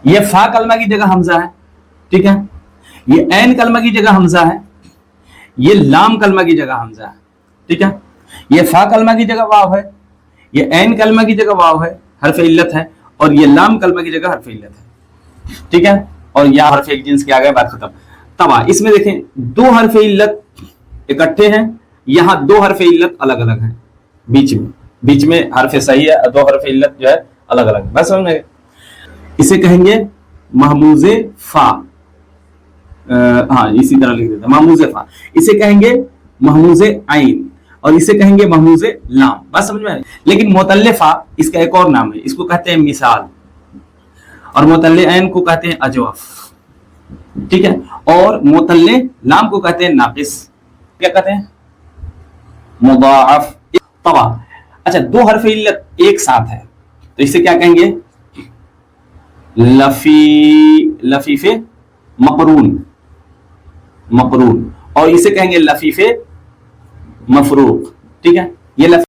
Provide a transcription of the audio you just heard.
یہ فا کلمہ کی جگہ حمزہ ہے، ٹھیک ہے، یہ عین کلمہ کی جگہ حمزہ ہے، یہ لام کلمہ کی جگہ حمزہ ہے، ٹھیک ہے، یہ فا کلمہ کی جگہ واو ہے، یہ عین کلمہ کی جگہ واو ہے، حرف علت ہے، اور یہ لام کلمہ کی جگہ حرف علت ہے، ٹھیک ہے، اور یا حرف ایک جنس کے آگے بات ختم۔ تبا اس میں دیکھیں دو حرف علت اکٹھے ہیں، یہاں دو حرف علت الگ الگ ہیں، بیچ میں حرف صحیح ہے، دو حرف علت جو ہے الگ الگ ہے، بس سمجھ میں؟ اسے کہیں گے محموز فا، ہاں اسی طرح لکھ دیتا محموز فا، اسے کہیں گے محموز عین، اور اسے کہیں گے محموز لام، بس سمجھ میں؟ لیکن معتل فا اس کا ایک اور نام ہے، اس کو کہتے ہیں مثال، اور معتل عین کو کہتے ہیں اجوف، ٹھیک ہے، اور معتل لام کو کہتے ہیں ناقص، کیا کہتے ہیں؟ مضاعف۔ طبع، اچھا دو حرف علت ایک ساتھ ہے تو اسے کیا کہیں گے؟ لفیف مقرون، اور اسے کہیں گے لفیف مفروق، ٹھیک ہے، یہ